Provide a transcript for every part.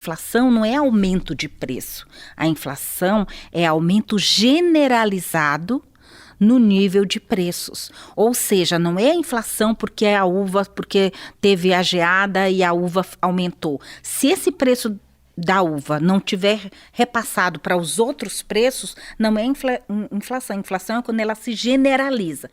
Inflação não é aumento de preço. A inflação é aumento generalizado no nível de preços. Ou seja, não é a inflação porque a uva, porque teve a geada e a uva aumentou. Se esse preço da uva não tiver repassado para os outros preços, não é inflação. Inflação é quando ela se generaliza.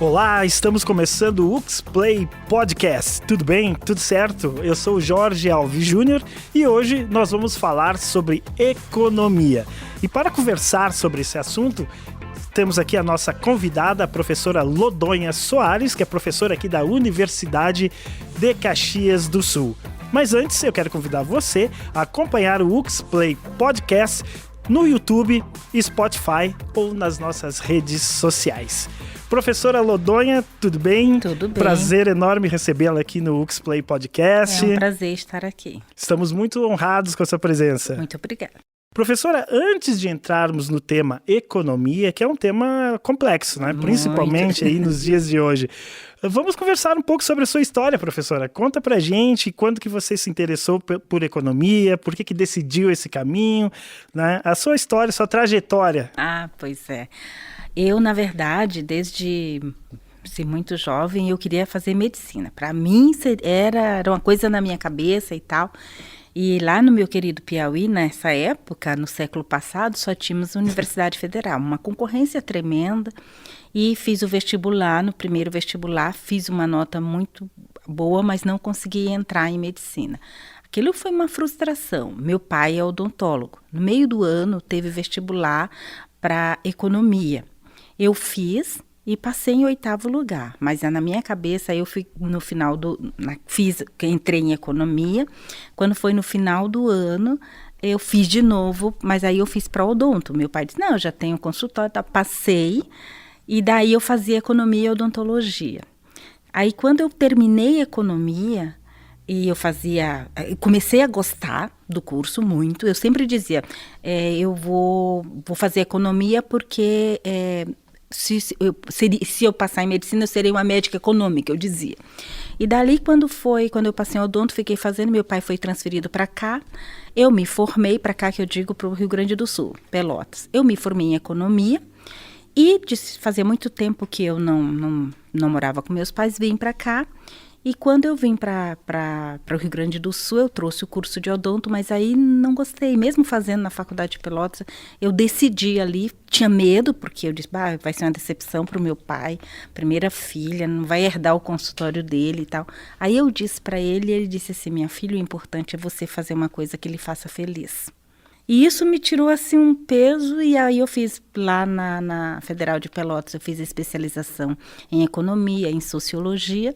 Olá, estamos começando o UXplay Podcast. Tudo bem? Tudo certo? Eu sou o Jorge Alves Júnior e hoje nós vamos falar sobre economia. E para conversar sobre esse assunto, temos aqui a nossa convidada, a professora Lodonha Soares, que é professora aqui da Universidade de Caxias do Sul. Mas antes, eu quero convidar você a acompanhar o UXplay Podcast no YouTube, Spotify ou nas nossas redes sociais. Professora Lodonha, tudo bem? Tudo bem. Prazer enorme recebê-la aqui no UXplay Podcast. É um prazer estar aqui. Estamos muito honrados com a sua presença. Muito obrigada. Professora, antes de entrarmos no tema economia, que é um tema complexo, né? Principalmente aí nos dias de hoje, vamos conversar um pouco sobre a sua história, professora. Conta pra gente quando que você se interessou por economia, por que decidiu esse caminho, né? A sua história, sua trajetória. Pois é. Eu, na verdade, desde ser muito jovem, eu queria fazer medicina. Para mim, era uma coisa na minha cabeça e tal. E lá no meu querido Piauí, nessa época, no século passado, só tínhamos a Universidade Federal, uma concorrência tremenda. E fiz o vestibular, no primeiro vestibular, fiz uma nota muito boa, mas não consegui entrar em medicina. Aquilo foi uma frustração. Meu pai é odontólogo. No meio do ano, teve vestibular para economia. Eu fiz e passei em 8º lugar, mas na minha cabeça eu fui no final entrei em economia. Quando foi no final do ano, eu fiz de novo, mas aí eu fiz para odonto. Meu pai disse, não, eu já tenho consultório, tá? Passei, e daí eu fazia economia e odontologia. Aí quando eu terminei economia, e eu comecei a gostar do curso muito. Eu sempre dizia, eu vou fazer economia porque se eu passar em medicina, eu serei uma médica econômica, eu dizia. E dali, quando eu passei em odonto, fiquei fazendo, meu pai foi transferido para cá, eu me formei para cá, que eu digo para o Rio Grande do Sul, Pelotas. Eu me formei em economia e fazia muito tempo que eu não morava com meus pais, vim para cá. E quando eu vim para o Rio Grande do Sul, eu trouxe o curso de odonto, mas aí não gostei. Mesmo fazendo na Faculdade de Pelotas, eu decidi ali, tinha medo, porque eu disse, vai ser uma decepção para o meu pai, primeira filha, não vai herdar o consultório dele e tal. Aí eu disse para ele, e ele disse assim, minha filha, o importante é você fazer uma coisa que lhe faça feliz. E isso me tirou assim um peso, e aí eu fiz lá na Federal de Pelotas, eu fiz especialização em economia, em sociologia.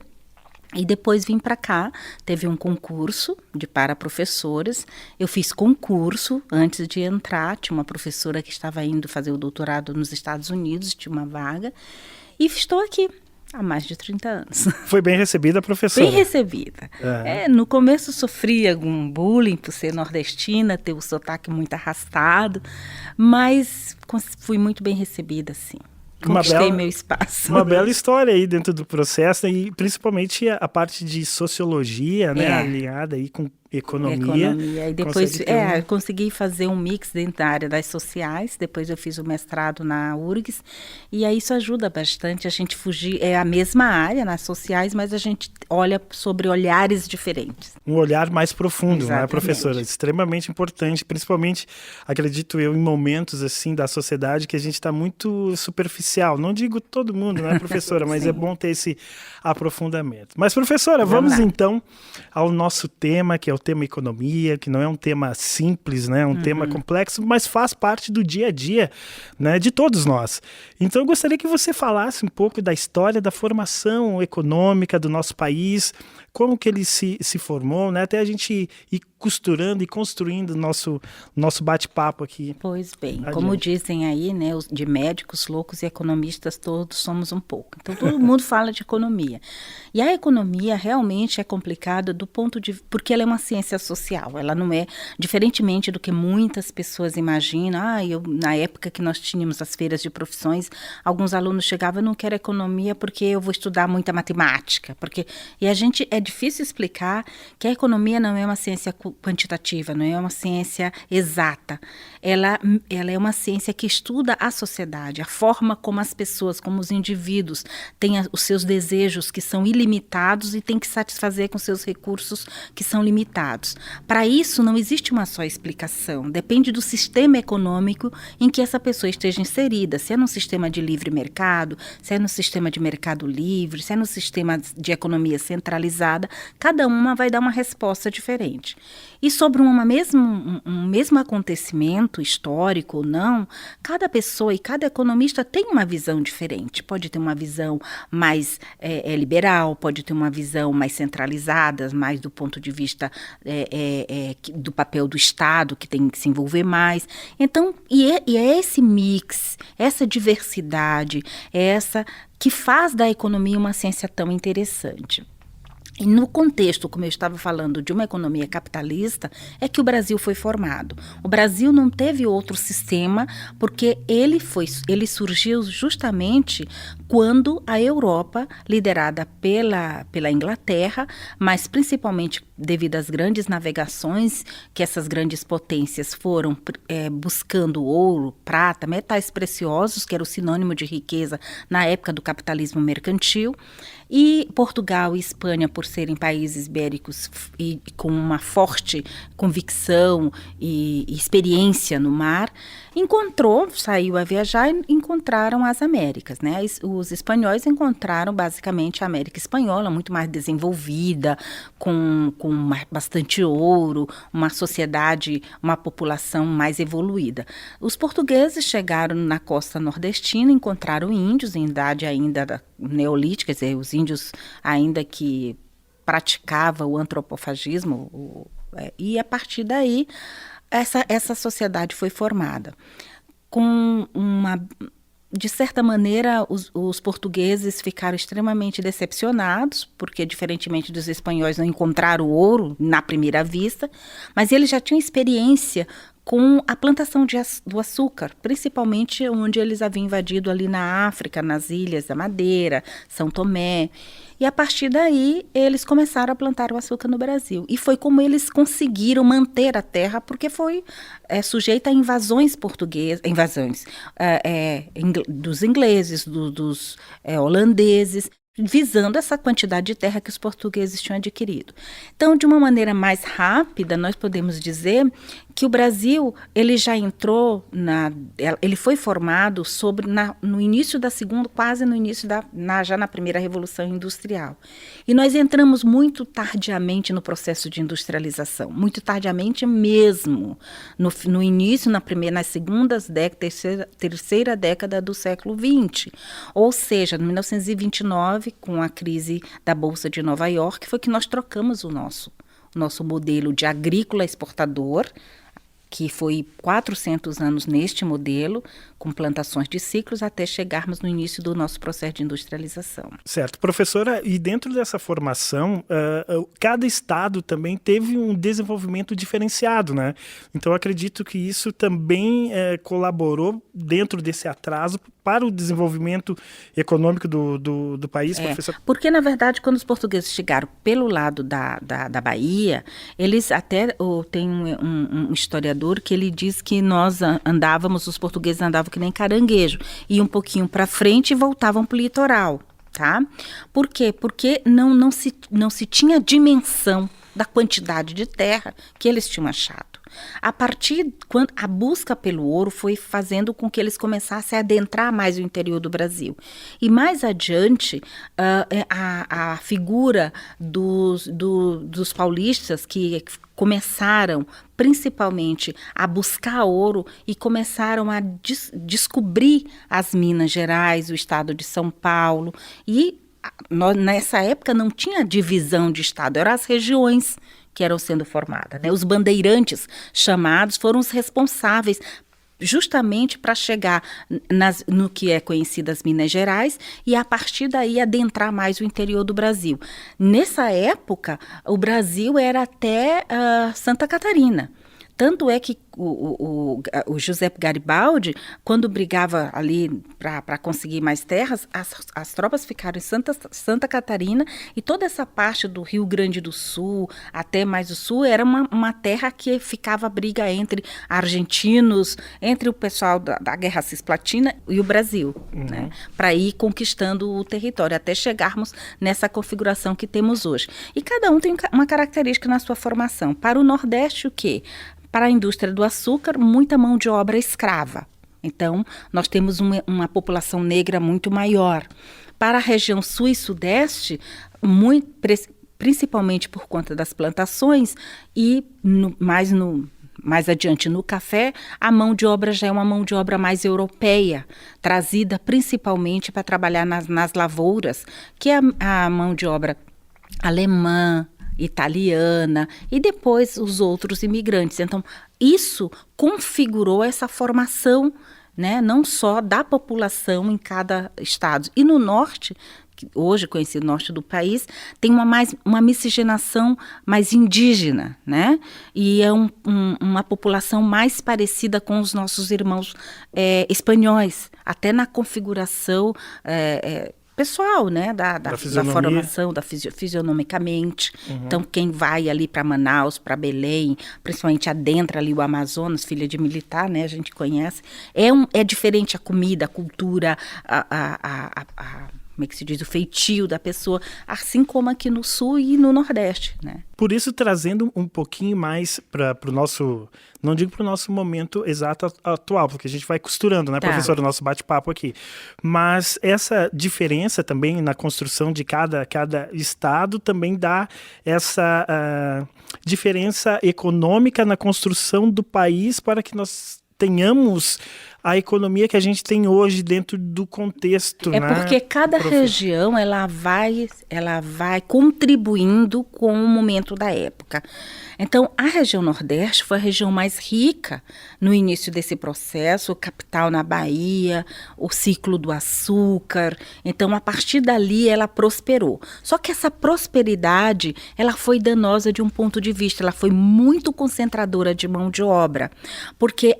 E depois vim para cá, teve um concurso para professores, eu fiz concurso antes de entrar, tinha uma professora que estava indo fazer o doutorado nos Estados Unidos, tinha uma vaga, e estou aqui há mais de 30 anos. Foi bem recebida, professora? Bem recebida. No começo sofri algum bullying por ser nordestina, ter o sotaque muito arrastado, mas fui muito bem recebida, sim. Conquistei meu espaço. Uma bela história aí dentro do processo, e principalmente a parte de sociologia, né, alinhada aí com economia. E depois eu consegui fazer um mix dentro da área das sociais, depois eu fiz o mestrado na URGS, e aí isso ajuda bastante a gente fugir, é a mesma área nas sociais, mas a gente olha sobre olhares diferentes. Um olhar mais profundo, exatamente, né, professora? Extremamente importante, principalmente, acredito eu, em momentos assim da sociedade que a gente está muito superficial. Não digo todo mundo, né, professora, mas é bom ter esse aprofundamento. Mas, professora, vamos então ao nosso tema, que é o tema economia, que não é um tema simples, né? Um tema complexo, mas faz parte do dia a dia, né, de todos nós. Então, eu gostaria que você falasse um pouco da história da formação econômica do nosso país, como que ele se formou, né? Até a gente ir costurando e construindo nosso bate-papo aqui. Pois bem, Adiante. como dizem aí, né, de médicos, loucos e economistas, todos somos um pouco. Então, todo mundo fala de economia. E a economia realmente é complicada porque ela é uma ciência social. Ela não é, diferentemente do que muitas pessoas imaginam. Na época que nós tínhamos as feiras de profissões, alguns alunos chegavam, eu não quero economia porque eu vou estudar muita matemática. E é difícil explicar que a economia não é uma ciência quantitativa, não é uma ciência exata. Ela é uma ciência que estuda a sociedade, a forma como as pessoas, como os indivíduos têm os seus desejos que são ilimitados e têm que satisfazer com seus recursos que são limitados. Para isso, não existe uma só explicação. Depende do sistema econômico em que essa pessoa esteja inserida. Se é num sistema de livre mercado, se é no sistema de mercado livre, se é no sistema de economia centralizada, cada uma vai dar uma resposta diferente. E sobre um mesmo acontecimento, histórico ou não, cada pessoa e cada economista tem uma visão diferente. Pode ter uma visão mais liberal, pode ter uma visão mais centralizada, mais do ponto de vista do papel do Estado, que tem que se envolver mais. Então, é esse mix, essa diversidade, essa que faz da economia uma ciência tão interessante. E no contexto, como eu estava falando, de uma economia capitalista, é que o Brasil foi formado. O Brasil não teve outro sistema, porque ele surgiu justamente quando a Europa, liderada pela Inglaterra, mas principalmente devido às grandes navegações que essas grandes potências foram buscando ouro, prata, metais preciosos, que era o sinônimo de riqueza na época do capitalismo mercantil, e Portugal e Espanha, por serem países ibéricos e com uma forte convicção e experiência no mar, saiu a viajar e encontraram as Américas, né? Os espanhóis encontraram basicamente a América Espanhola, muito mais desenvolvida, com bastante ouro, uma sociedade, uma população mais evoluída. Os portugueses chegaram na costa nordestina, encontraram índios em idade ainda neolítica, quer dizer, os índios ainda que praticavam o antropofagismo, e a partir daí essa sociedade foi formada. De certa maneira, os portugueses ficaram extremamente decepcionados, porque, diferentemente dos espanhóis, não encontraram ouro na primeira vista, mas eles já tinham experiência com a plantação do açúcar, principalmente onde eles haviam invadido ali na África, nas ilhas da Madeira, São Tomé. E a partir daí, eles começaram a plantar o açúcar no Brasil. E foi como eles conseguiram manter a terra, porque foi sujeita a invasões portuguesas, dos ingleses, dos holandeses, visando essa quantidade de terra que os portugueses tinham adquirido. Então, de uma maneira mais rápida, nós podemos dizer que o Brasil, ele já entrou, ele foi formado no início da segunda, quase no início já na primeira Revolução Industrial. E nós entramos muito tardiamente no processo de industrialização, muito tardiamente mesmo, no início, nas segundas décadas, terceira década do século XX. Ou seja, em 1929, com a crise da Bolsa de Nova York, foi que nós trocamos o nosso modelo de agrícola exportador, que foi 400 anos neste modelo, com plantações de ciclos, até chegarmos no início do nosso processo de industrialização. Certo. Professora, e dentro dessa formação, cada estado também teve um desenvolvimento diferenciado, né? Então, acredito que isso também colaborou dentro desse atraso para o desenvolvimento econômico do país, professor? Porque, na verdade, quando os portugueses chegaram pelo lado da Bahia, eles tem um historiador que ele diz que os portugueses andavam que nem caranguejo, iam um pouquinho para frente e voltavam para o litoral, tá? Por quê? Porque não se tinha dimensão da quantidade de terra que eles tinham achado. A busca pelo ouro foi fazendo com que eles começassem a adentrar mais o interior do Brasil. E mais adiante, a figura dos paulistas que começaram principalmente a buscar ouro e começaram a descobrir as Minas Gerais, o estado de São Paulo. E nessa época não tinha divisão de estado, eram as regiões que eram sendo formadas, né? Os bandeirantes chamados foram os responsáveis justamente para chegar no que é conhecido as Minas Gerais e a partir daí adentrar mais o interior do Brasil. Nessa época, o Brasil era até Santa Catarina. Tanto é que o José Garibaldi, quando brigava ali para conseguir mais terras, as tropas ficaram em Santa Catarina e toda essa parte do Rio Grande do Sul, até mais do sul, era uma terra que ficava briga entre argentinos, entre o pessoal da Guerra Cisplatina e o Brasil, né, para ir conquistando o território, até chegarmos nessa configuração que temos hoje. E cada um tem uma característica na sua formação. Para o Nordeste, o quê? Para a indústria do açúcar, muita mão de obra escrava. Então, nós temos uma população negra muito maior. Para a região sul e sudeste, principalmente por conta das plantações e mais adiante no café, a mão de obra já é uma mão de obra mais europeia, trazida principalmente para trabalhar nas lavouras, que é a mão de obra alemã, italiana e depois os outros imigrantes. Então, isso configurou essa formação, né, não só da população em cada estado. E no norte, hoje conhecido norte do país, tem uma miscigenação mais indígena, né? E é uma população mais parecida com os nossos irmãos espanhóis, até na configuração pessoal, né, da formação, fisionomicamente. Então, quem vai ali para Manaus, para Belém, principalmente adentra ali o Amazonas, filha de militar, né, a gente conhece, é diferente a comida, a cultura, como é que se diz, o feitio da pessoa, assim como aqui no Sul e no Nordeste, né? Por isso, trazendo um pouquinho mais para o nosso, não digo para o nosso momento exato atual, porque a gente vai costurando, né, professor, o nosso bate-papo aqui. Mas essa diferença também na construção de cada estado também dá essa diferença econômica na construção do país para que nós tenhamos a economia que a gente tem hoje dentro do contexto. É, né? Porque cada região ela vai contribuindo com o momento da época. Então, a região Nordeste foi a região mais rica no início desse processo, o capital na Bahia, o ciclo do açúcar. Então, a partir dali, ela prosperou. Só que essa prosperidade, ela foi danosa de um ponto de vista, ela foi muito concentradora de mão de obra, porque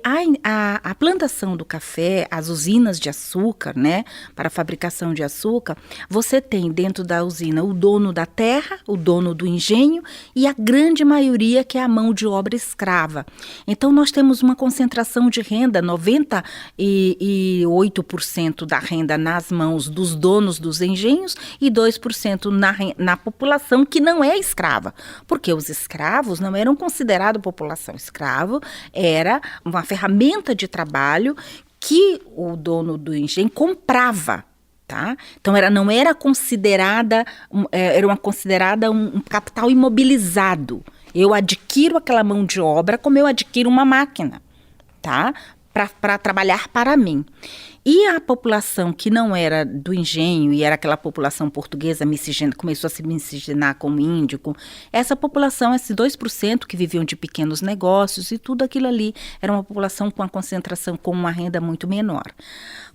a plantação do café, as usinas de açúcar, né, para a fabricação de açúcar, você tem dentro da usina o dono da terra, o dono do engenho e a grande maioria que é a mão de obra escrava. Então, nós temos uma concentração de renda, 98% da renda nas mãos dos donos dos engenhos e 2% na população que não é escrava. Porque os escravos não eram considerados população. Escravo era uma ferramenta de trabalho que o dono do engenho comprava. Tá? Então, não era considerada, era considerada um capital imobilizado. Eu adquiro aquela mão de obra como eu adquiro uma máquina, tá? Para trabalhar para mim. E a população que não era do engenho e era aquela população portuguesa começou a se miscigenar com o índio, essa população, esses 2% que viviam de pequenos negócios e tudo aquilo ali, era uma população com a concentração, com uma renda muito menor.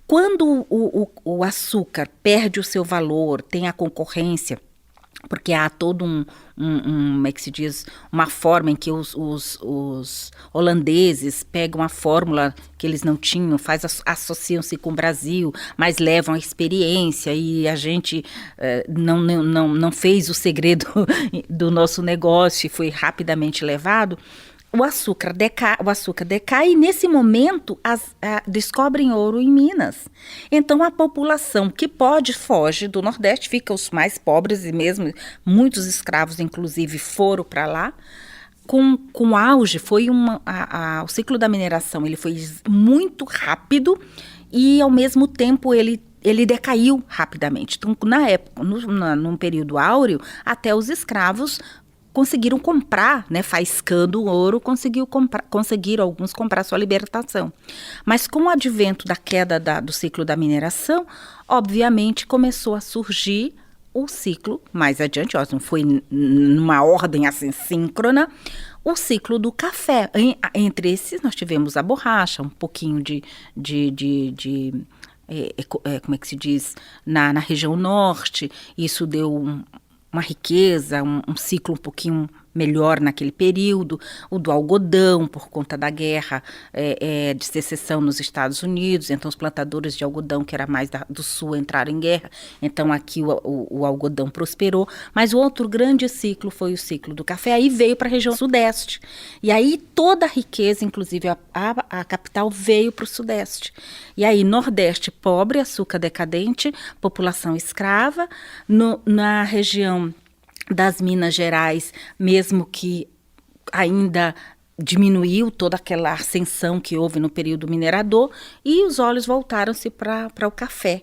Quando o açúcar perde o seu valor, tem a concorrência, porque há todo como é que se diz, uma forma em que os holandeses pegam a fórmula que eles não tinham, associam-se com o Brasil, mas levam a experiência e a gente não fez o segredo do nosso negócio e foi rapidamente levado. O açúcar decai e, nesse momento, descobrem ouro em Minas. Então, a população que foge do Nordeste, fica os mais pobres, e mesmo muitos escravos, inclusive, foram para lá. Com auge, foi o ciclo da mineração ele foi muito rápido e, ao mesmo tempo, ele decaiu rapidamente. Então, na época, num período áureo, até os escravos conseguiram comprar, né, faiscando o ouro, conseguiram alguns comprar sua libertação. Mas com o advento da queda do ciclo da mineração, obviamente começou a surgir o ciclo, mais adiante, não foi numa ordem assim síncrona, o ciclo do café. Entre esses, nós tivemos a borracha, um pouquinho como é que se diz, na região norte. Isso deu uma riqueza, um ciclo um pouquinho melhor naquele período. O do algodão, por conta da guerra de secessão nos Estados Unidos, então os plantadores de algodão, que era mais do sul, entraram em guerra, então aqui o algodão prosperou. Mas o outro grande ciclo foi o ciclo do café, aí veio para a região sudeste, e aí toda a riqueza, inclusive a capital, veio para o sudeste. E aí nordeste pobre, açúcar decadente, população escrava. Na região das Minas Gerais, mesmo que ainda diminuiu toda aquela ascensão que houve no período minerador, e os olhos voltaram-se para o café,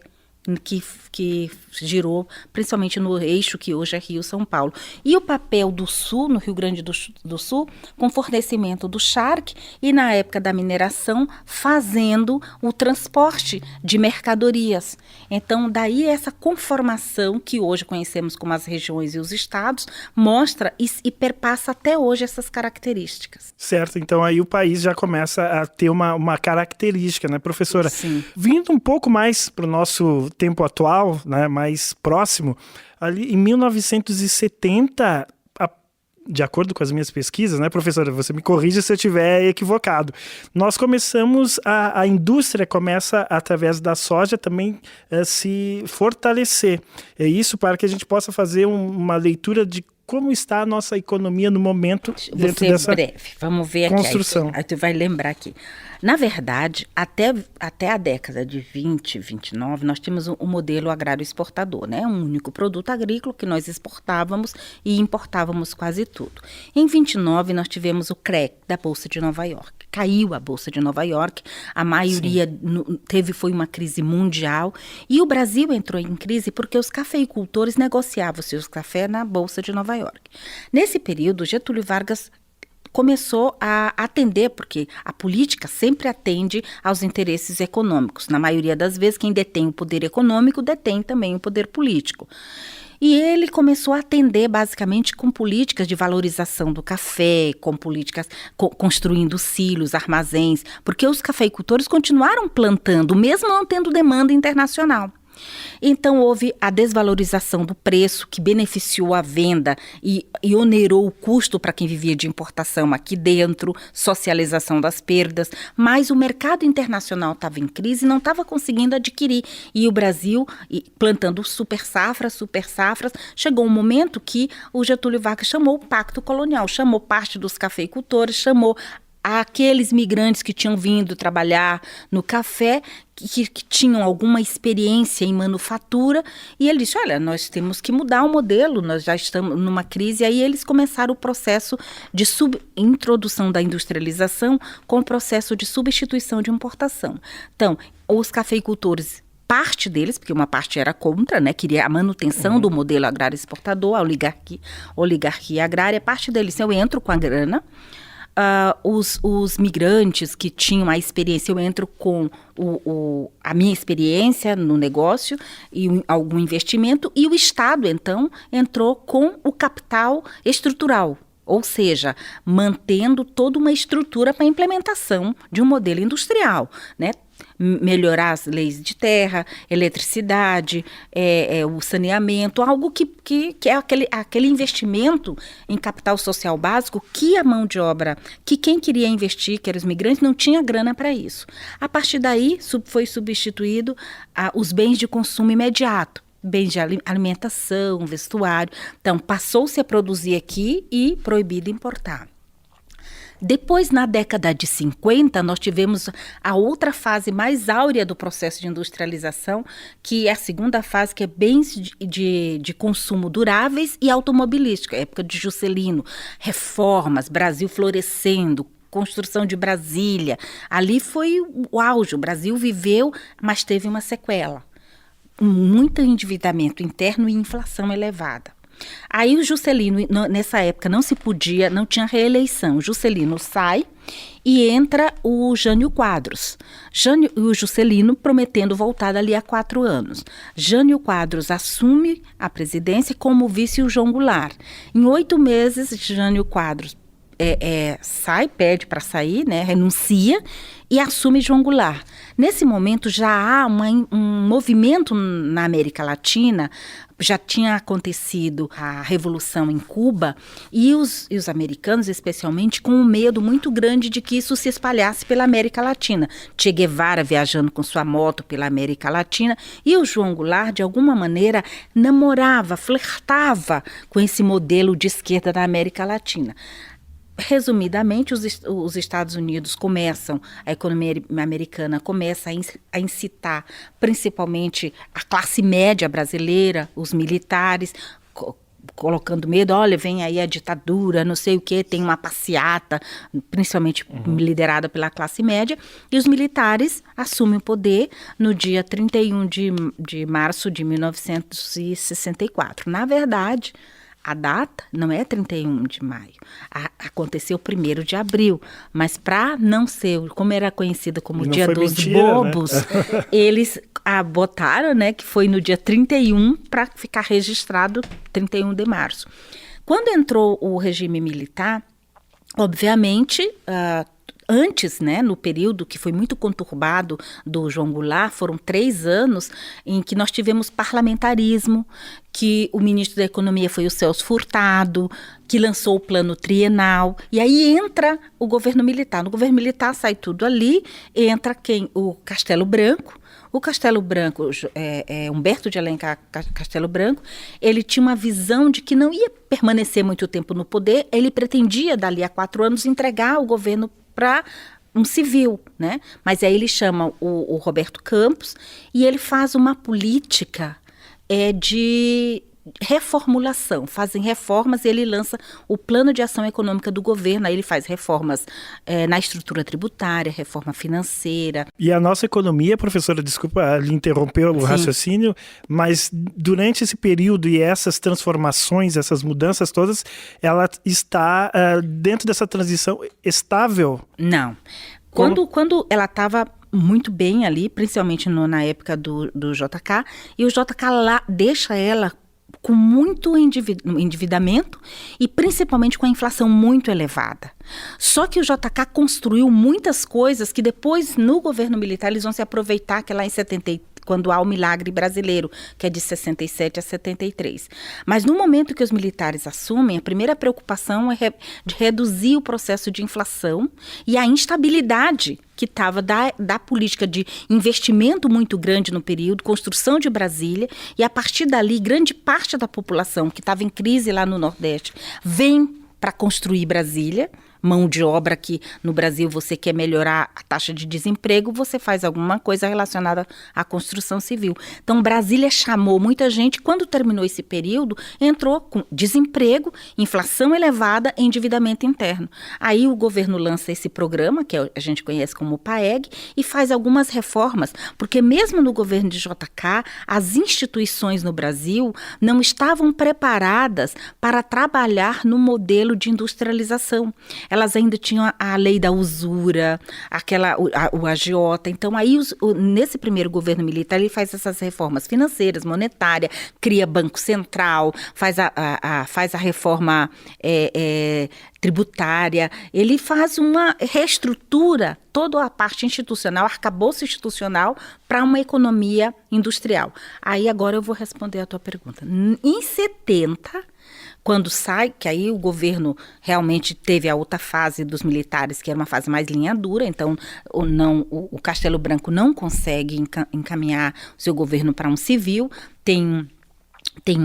que girou principalmente no eixo que hoje é Rio-São Paulo. E o papel do Sul, no Rio Grande do Sul, com fornecimento do charque e, na época da mineração, fazendo o transporte de mercadorias. Então, daí essa conformação que hoje conhecemos como as regiões e os estados, mostra e perpassa até hoje essas características. Certo, então aí o país já começa a ter uma característica, né, professora? Sim. Vindo um pouco mais para o nosso tempo atual, né, mais próximo, ali em 1970, de acordo com as minhas pesquisas, né, professora, você me corrija se eu estiver equivocado, nós começamos, a indústria começa, através da soja, também se fortalecer. É isso para que a gente possa fazer uma leitura de como está a nossa economia no momento dentro dessa breve. Vamos ver construção. Aqui. Aí tu vai lembrar aqui. Na verdade, até a década de 29, nós tínhamos um modelo agrário exportador, né? Um único produto agrícola que nós exportávamos e importávamos quase tudo. Em 29, nós tivemos o crack da Bolsa de Nova York. Caiu a Bolsa de Nova York, a maioria foi uma crise mundial, e o Brasil entrou em crise porque os cafeicultores negociavam seus cafés na Bolsa de Nova York. Nesse período, Getúlio Vargas começou a atender, porque a política sempre atende aos interesses econômicos. Na maioria das vezes, quem detém o poder econômico detém também o poder político. E ele começou a atender basicamente com políticas de valorização do café, com políticas construindo silos, armazéns, porque os cafeicultores continuaram plantando, mesmo não tendo demanda internacional. Então houve a desvalorização do preço, que beneficiou a venda e onerou o custo para quem vivia de importação aqui dentro, socialização das perdas, mas o mercado internacional estava em crise e não estava conseguindo adquirir. E o Brasil, plantando super safras, chegou um momento que o Getúlio Vargas chamou o Pacto Colonial, chamou parte dos cafeicultores, chamou aqueles migrantes que tinham vindo trabalhar no café, que tinham alguma experiência em manufatura, e ele disse, olha, nós temos que mudar o modelo, nós já estamos numa crise. Aí eles começaram o processo de introdução da industrialização com o processo de substituição de importação. Então, os cafeicultores, parte deles, porque uma parte era contra, né, queria a manutenção do modelo agrário exportador, a oligarquia agrária, parte deles, eu entro com a grana. Os migrantes que tinham a experiência, eu entro com a minha experiência no negócio e algum investimento, e o Estado, então, entrou com o capital estrutural, ou seja, mantendo toda uma estrutura para a implementação de um modelo industrial, né? Melhorar as leis de terra, eletricidade, o saneamento, algo que é aquele investimento em capital social básico que a mão de obra, que quem queria investir, que eram os migrantes, não tinha grana para isso. A partir daí, foi substituído os bens de consumo imediato, bens de alimentação, vestuário. Então, passou-se a produzir aqui e proibido importar. Depois, na década de 50, nós tivemos a outra fase mais áurea do processo de industrialização, que é a segunda fase, que é bens de consumo duráveis e automobilística, época de Juscelino, reformas, Brasil florescendo, construção de Brasília. Ali foi o auge, o Brasil viveu, mas teve uma sequela. Muito endividamento interno e inflação elevada. Aí o Juscelino, nessa época não se podia, não tinha reeleição. O Juscelino sai e entra o Jânio Quadros. O Juscelino prometendo voltar dali a 4 anos. Jânio Quadros assume a presidência como vice o João Goulart. Em 8 meses, Jânio Quadros sai, pede para sair, né, renuncia e assume João Goulart. Nesse momento já há um movimento na América Latina, já tinha acontecido a Revolução em Cuba e os americanos, especialmente, com um medo muito grande de que isso se espalhasse pela América Latina. Che Guevara viajando com sua moto pela América Latina e o João Goulart, de alguma maneira, namorava, flertava com esse modelo de esquerda da América Latina. Resumidamente, os Estados Unidos a economia americana começa a incitar principalmente a classe média brasileira, os militares, colocando medo, olha, vem aí a ditadura, não sei o quê, tem uma passeata, principalmente liderada pela classe média, e os militares assumem o poder no dia 31 de março de 1964. Na verdade, a data não é 31 de maio, aconteceu 1º de abril, mas para não ser, como era conhecido como Dia dos Bobos, né? Eles botaram, né, que foi no dia 31 para ficar registrado 31 de março. Quando entrou o regime militar, obviamente, antes, né, no período que foi muito conturbado do João Goulart, foram 3 anos em que nós tivemos parlamentarismo, que o ministro da Economia foi o Celso Furtado, que lançou o plano trienal, e aí entra o governo militar. No governo militar sai tudo ali, entra o Castelo Branco. O Castelo Branco, Humberto de Alencar Castelo Branco, ele tinha uma visão de que não ia permanecer muito tempo no poder, ele pretendia, dali a 4 anos, entregar o governo para um civil, né? Mas aí ele chama o Roberto Campos e ele faz uma política de reformulação, fazem reformas e ele lança o plano de ação econômica do governo, aí ele faz reformas na estrutura tributária, reforma financeira. E a nossa economia, professora, desculpa lhe interromper o raciocínio, mas durante esse período e essas transformações, essas mudanças todas, ela está dentro dessa transição estável? Não. Quando ela estava muito bem ali, principalmente na época do JK, e o JK lá deixa ela com muito endividamento e principalmente com a inflação muito elevada. Só que o JK construiu muitas coisas que depois, no governo militar, eles vão se aproveitar, que é lá em 73, quando há o milagre brasileiro, que é de 67 a 73. Mas no momento que os militares assumem, a primeira preocupação é de reduzir o processo de inflação e a instabilidade que estava da política de investimento muito grande no período, construção de Brasília, e a partir dali, grande parte da população que estava em crise lá no Nordeste vem para construir Brasília. Mão de obra que no Brasil você quer melhorar a taxa de desemprego, você faz alguma coisa relacionada à construção civil. Então Brasília chamou muita gente, quando terminou esse período, entrou com desemprego, inflação elevada e endividamento interno. Aí o governo lança esse programa, que a gente conhece como PAEG, e faz algumas reformas, porque mesmo no governo de JK, as instituições no Brasil não estavam preparadas para trabalhar no modelo de industrialização. Elas ainda tinham a lei da usura, o agiota. Então, aí, nesse primeiro governo militar, ele faz essas reformas financeiras, monetárias, cria Banco Central, faz a reforma tributária. Ele faz uma reestrutura, toda a parte institucional, arcabouço institucional, para uma economia industrial. Aí, agora eu vou responder a tua pergunta. Em 70... quando sai, que aí o governo realmente teve a outra fase dos militares, que era uma fase mais linha dura, então o Castelo Branco não consegue encaminhar o seu governo para um civil, tem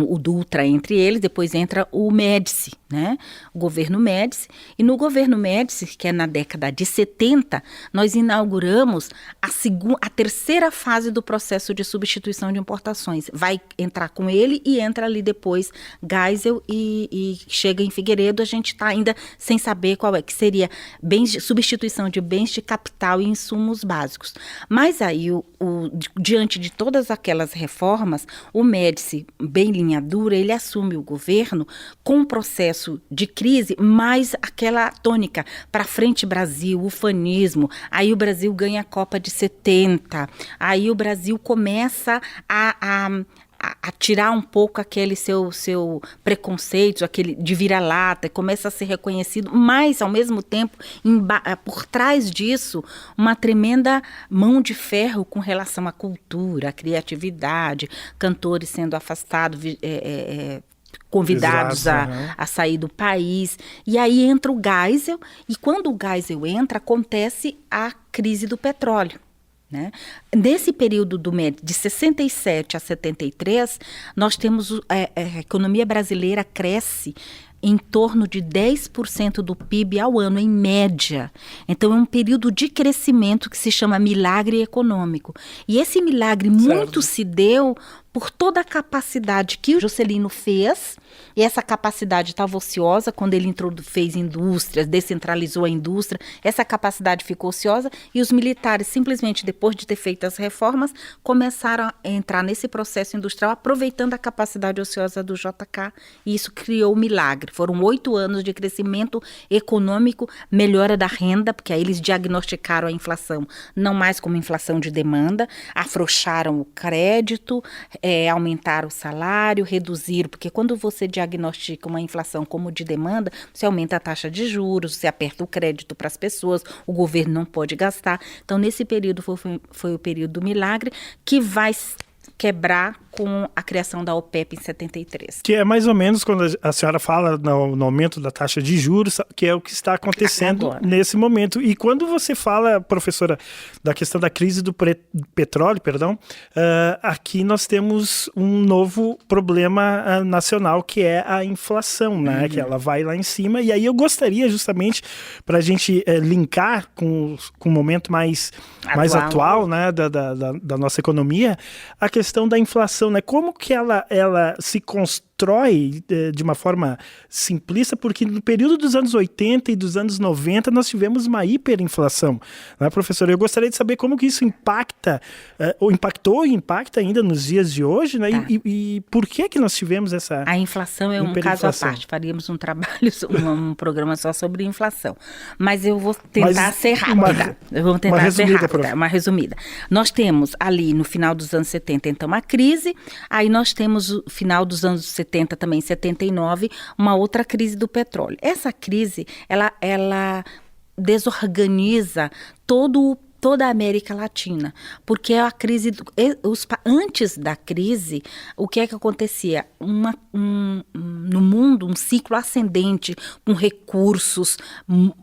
o Dutra entre eles, depois entra o Médici, né? O governo Médici. E no governo Médici, que é na década de 70, nós inauguramos a terceira fase do processo de substituição de importações. Vai entrar com ele e entra ali depois Geisel e chega em Figueiredo. A gente está ainda sem saber qual é, que seria substituição de bens de capital e insumos básicos. Mas aí, diante de todas aquelas reformas, o Médici, bem linha dura, ele assume o governo com um processo de crise, mais aquela tônica para frente Brasil, ufanismo, aí o Brasil ganha a Copa de 70, aí o Brasil começa a tirar um pouco aquele seu preconceito, aquele de vira-lata, começa a ser reconhecido, mas ao mesmo tempo, por trás disso, uma tremenda mão de ferro com relação à cultura, à criatividade, cantores sendo afastados, convidados a sair do país. E aí entra o Geisel, e quando o Geisel entra, acontece a crise do petróleo, né? Nesse período de 67 a 73, nós temos a economia brasileira cresce em torno de 10% do PIB ao ano, em média. Então, é um período de crescimento que se chama milagre econômico. E esse milagre muito se deu por toda a capacidade que o Juscelino fez, e essa capacidade estava ociosa quando ele fez indústrias, descentralizou a indústria, essa capacidade ficou ociosa e os militares, simplesmente depois de ter feito as reformas, começaram a entrar nesse processo industrial, aproveitando a capacidade ociosa do JK, e isso criou o milagre. Foram 8 anos de crescimento econômico, melhora da renda, porque aí eles diagnosticaram a inflação, não mais como inflação de demanda, afrouxaram o crédito, aumentaram o salário, reduziram, porque quando você diagnostica uma inflação como de demanda, você aumenta a taxa de juros, você aperta o crédito para as pessoas, o governo não pode gastar. Então, nesse período foi o período do milagre, que vai quebrar com a criação da OPEP em 73. Que é mais ou menos quando a senhora fala no aumento da taxa de juros, que é o que está acontecendo agora, nesse momento. E quando você fala, professora, da questão da crise do petróleo, aqui nós temos um novo problema nacional, que é a inflação, né? Que ela vai lá em cima. E aí eu gostaria justamente, para a gente linkar com o momento mais atual, né, da nossa economia, a questão da inflação, né? Como que ela se constrói de uma forma simplista, porque no período dos anos 80 e dos anos 90 nós tivemos uma hiperinflação, né, professor? Eu gostaria de saber como que isso impactou e impacta ainda nos dias de hoje, né? Tá. E por que nós tivemos essa A inflação é um caso à parte, faríamos um trabalho, um programa só sobre inflação. Mas eu vou tentar ser rápida. Uma resumida. Nós temos ali no final dos anos 70, então, uma crise, aí nós temos o final dos anos 70, também 79, uma outra crise do petróleo. Essa crise, ela desorganiza toda a América Latina, porque a crise, antes da crise, o que é que acontecia? No mundo, um ciclo ascendente, com recursos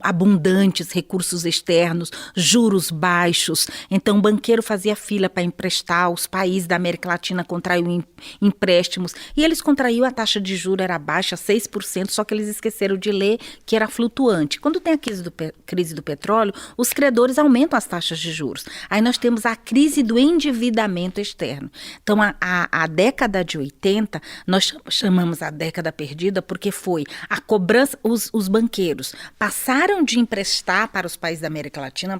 abundantes, recursos externos, juros baixos. Então, o banqueiro fazia fila para emprestar, os países da América Latina contraíam empréstimos, e eles contraíam, a taxa de juros era baixa, 6%, só que eles esqueceram de ler que era flutuante. Quando tem a crise do petróleo, os credores aumentam as taxas de juros. Aí nós temos a crise do endividamento externo. Então, a década de 80, nós chamamos a década perdida porque foi a cobrança, os banqueiros passaram de emprestar para os países da América Latina,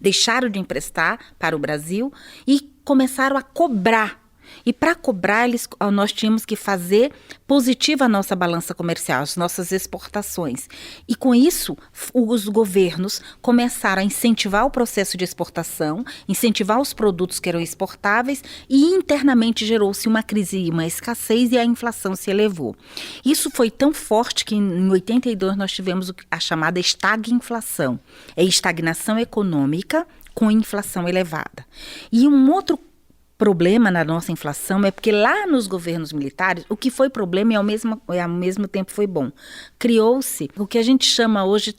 deixaram de emprestar para o Brasil e começaram a cobrar. E para cobrar, nós tínhamos que fazer positiva a nossa balança comercial, as nossas exportações. E com isso, os governos começaram a incentivar o processo de exportação, incentivar os produtos que eram exportáveis, e internamente gerou-se uma crise, uma escassez, e a inflação se elevou. Isso foi tão forte que em 82 nós tivemos a chamada estagflação. É estagnação econômica com inflação elevada. E um outro problema na nossa inflação é porque lá nos governos militares, o que foi problema e ao mesmo tempo foi bom. Criou-se o que a gente chama hoje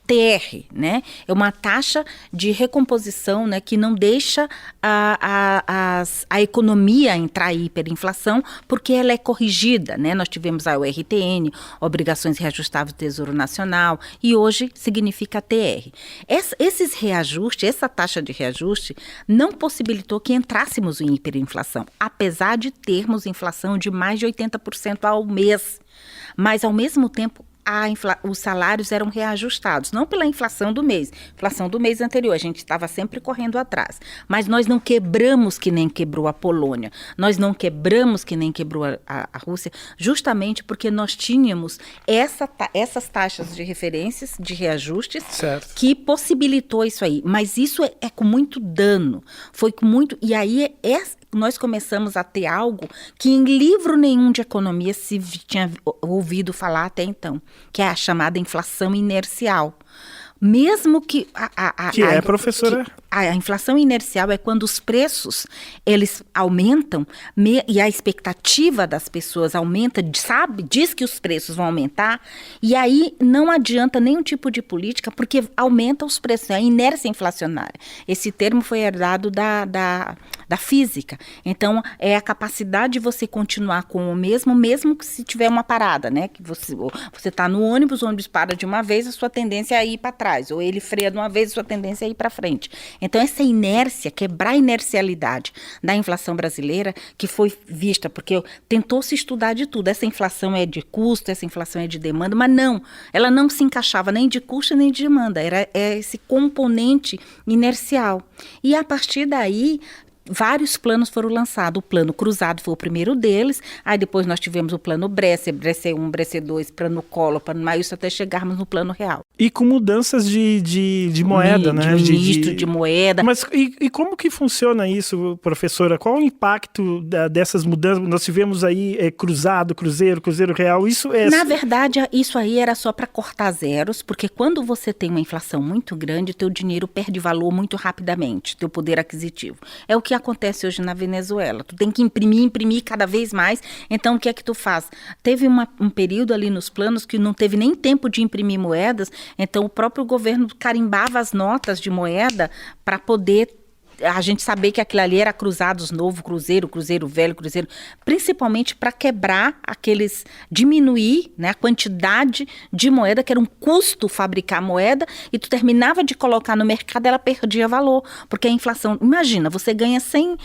TR, né? É uma taxa de recomposição, né, que não deixa a economia entrar em hiperinflação, porque ela é corrigida, né? Nós tivemos a URTN, Obrigações Reajustáveis do Tesouro Nacional, e hoje significa TR. Esses reajustes, essa taxa de reajuste, não possibilitou que entrássemos em hiperinflação, apesar de termos inflação de mais de 80% ao mês. Mas, ao mesmo tempo, os salários eram reajustados, não pela inflação do mês. Inflação do mês anterior, a gente estava sempre correndo atrás. Mas nós não quebramos que nem quebrou a Polônia. Nós não quebramos que nem quebrou a Rússia, justamente porque nós tínhamos essas taxas de referências, de reajustes, certo, que possibilitou isso aí. Mas isso é com muito dano. Foi com muito... E aí nós começamos a ter algo que em livro nenhum de economia se tinha ouvido falar até então, que é a chamada inflação inercial. Mesmo que... professora? A inflação inercial é quando os preços, eles aumentam e a expectativa das pessoas aumenta, diz que os preços vão aumentar, e aí não adianta nenhum tipo de política, porque aumenta os preços, é a inércia inflacionária. Esse termo foi herdado da física. Então, é a capacidade de você continuar com o mesmo que se tiver uma parada, né? Que você está no ônibus, o ônibus para de uma vez, a sua tendência é ir para trás, ou ele freia de uma vez, a sua tendência é ir para frente. Então, essa inércia, quebrar a inercialidade da inflação brasileira, que foi vista, porque tentou-se estudar de tudo. Essa inflação é de custo, essa inflação é de demanda, mas não, ela não se encaixava nem de custo nem de demanda, era esse componente inercial. E a partir daí, vários planos foram lançados. O plano cruzado foi o primeiro deles, aí depois nós tivemos o plano Bresser, Bresser 1, Bresser 2, plano Collor, plano Maílson, até chegarmos no plano real. E com mudanças de moeda, né? De ministro de moeda. Mas e como que funciona isso, professora? Qual o impacto dessas mudanças? Nós tivemos aí cruzado, cruzeiro real, isso é... Na verdade, isso aí era só para cortar zeros, porque quando você tem uma inflação muito grande, teu dinheiro perde valor muito rapidamente, teu poder aquisitivo. É o que acontece hoje na Venezuela. Tu tem que imprimir cada vez mais. Então, o que é que tu faz? Teve um período ali nos planos que não teve nem tempo de imprimir moedas, então o próprio governo carimbava as notas de moeda para poder a gente saber que aquilo ali era cruzados novo, cruzeiro velho, principalmente para quebrar diminuir, né, a quantidade de moeda, que era um custo fabricar moeda, e tu terminava de colocar no mercado, ela perdia valor, porque a inflação, imagina, você ganha 100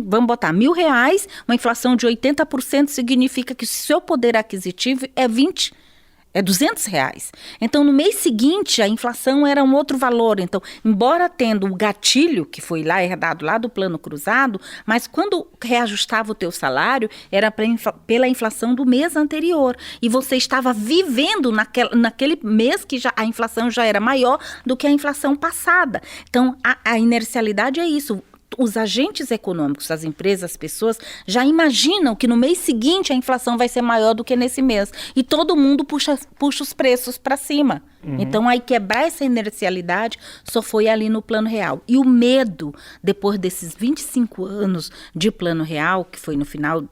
vamos botar R$1.000, uma inflação de 80% significa que o seu poder aquisitivo é R$200. Então, no mês seguinte, a inflação era um outro valor. Então, embora tendo o gatilho, que foi lá herdado lá do plano cruzado, mas quando reajustava o teu salário, era pela inflação do mês anterior. E você estava vivendo naquele mês que a inflação já era maior do que a inflação passada. Então, a inercialidade é isso. Os agentes econômicos, as empresas, as pessoas, já imaginam que no mês seguinte a inflação vai ser maior do que nesse mês. E todo mundo puxa os preços para cima. Uhum. Então, aí quebrar essa inercialidade só foi ali no plano real. E o medo, depois desses 25 anos de plano real, que foi no final,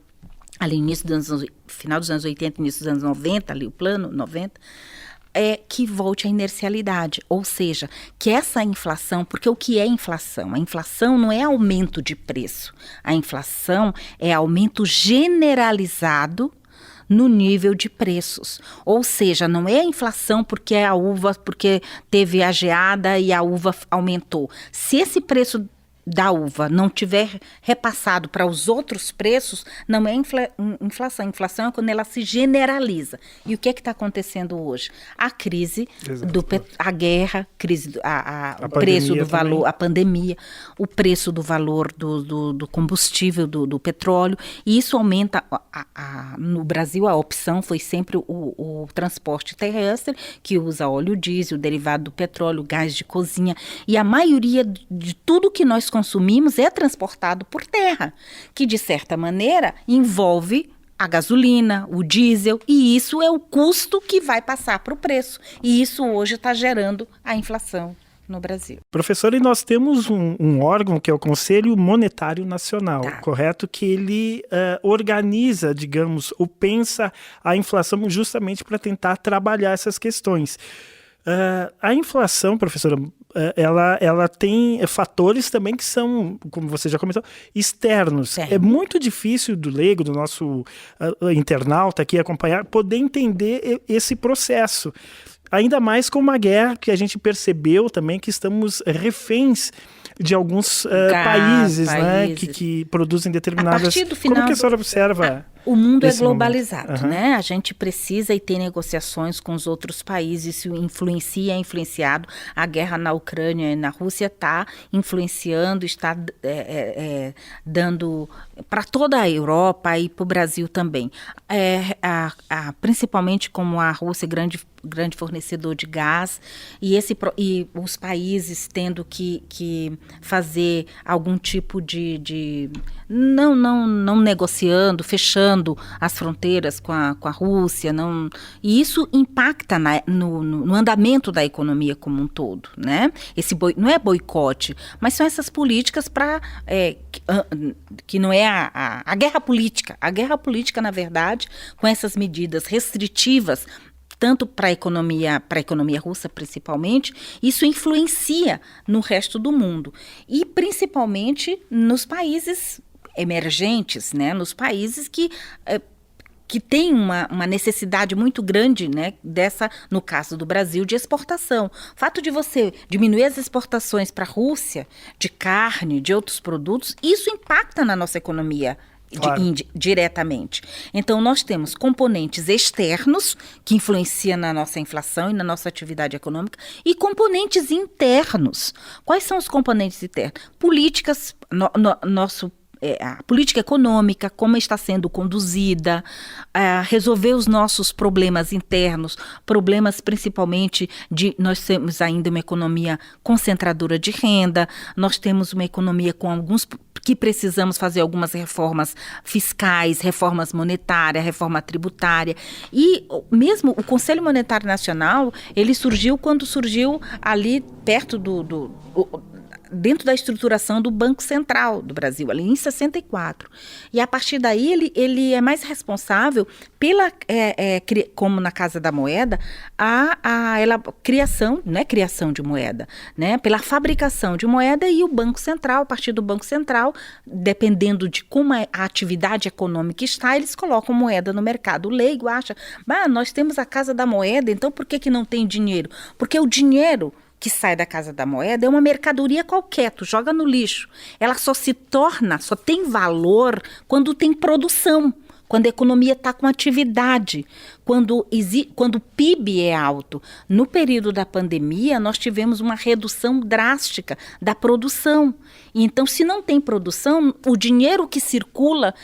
ali final dos anos 80, início dos anos 90, ali o plano 90... é que volte à inercialidade, ou seja, que essa inflação, porque o que é inflação? A inflação não é aumento de preço, a inflação é aumento generalizado no nível de preços, ou seja, não é a inflação porque porque teve a geada e a uva aumentou. Se esse preço da uva não tiver repassado para os outros preços, não é inflação. A inflação é quando ela se generaliza. E o que é que está acontecendo hoje? A crise, a guerra, o preço do valor, também. A pandemia, o preço do valor do combustível, do petróleo, e isso aumenta. No Brasil, a opção foi sempre o transporte terrestre, que usa óleo diesel, derivado do petróleo, gás de cozinha, e a maioria de tudo que nós consumimos é transportado por terra, que de certa maneira envolve a gasolina, o diesel, e isso é o custo que vai passar para o preço. E isso hoje está gerando a inflação no Brasil. Professora, e nós temos um órgão que é o Conselho Monetário Nacional, correto? Que ele organiza, digamos, ou pensa a inflação justamente para tentar trabalhar essas questões. A inflação, professora, ela tem fatores também que são, como você já comentou, externos. É muito difícil do leigo, do nosso internauta aqui acompanhar, poder entender esse processo. Ainda mais com uma guerra que a gente percebeu também que estamos reféns de alguns países, né, que produzem determinadas... A partir do final, como que a senhora observa? O mundo é globalizado, né? A gente precisa e tem negociações com os outros países, isso influencia, é influenciado. A guerra na Ucrânia e na Rússia está influenciando, está dando para toda a Europa e para o Brasil também. Principalmente como a Rússia é grande fornecedor de gás e os países tendo que fazer algum tipo de não negociando, fechando as fronteiras com a Rússia, e isso impacta no andamento da economia como um todo, né? Não é boicote, mas são essas políticas que não é a guerra política. A guerra política, na verdade, com essas medidas restritivas, tanto para a economia russa principalmente, isso influencia no resto do mundo. E principalmente nos países emergentes, né? Nos países que têm uma necessidade muito grande, né? No caso do Brasil, de exportação. O fato de você diminuir as exportações para a Rússia de carne, de outros produtos, isso impacta na nossa economia diretamente. Então, nós temos componentes externos que influenciam na nossa inflação e na nossa atividade econômica e componentes internos. Quais são os componentes internos? Políticas, a política econômica, como está sendo conduzida, resolver os nossos problemas internos, problemas principalmente nós temos ainda uma economia concentradora de renda, nós temos uma economia que precisamos fazer algumas reformas fiscais, reformas monetárias, reforma tributária. E mesmo o Conselho Monetário Nacional, ele surgiu quando surgiu ali perto dentro da estruturação do Banco Central do Brasil, ali em 64. E a partir daí ele é mais responsável pela, como na Casa da Moeda, criação, não é criação de moeda, né? Pela fabricação de moeda, e o Banco Central, a partir do Banco Central, dependendo de como a atividade econômica está, eles colocam moeda no mercado. O leigo acha, nós temos a Casa da Moeda, então por que não tem dinheiro? Porque o dinheiro que sai da Casa da Moeda é uma mercadoria qualquer, tu joga no lixo. Ela só tem valor quando tem produção, quando a economia está com atividade, quando o PIB é alto. No período da pandemia, nós tivemos uma redução drástica da produção. E então, se não tem produção, o dinheiro que circula,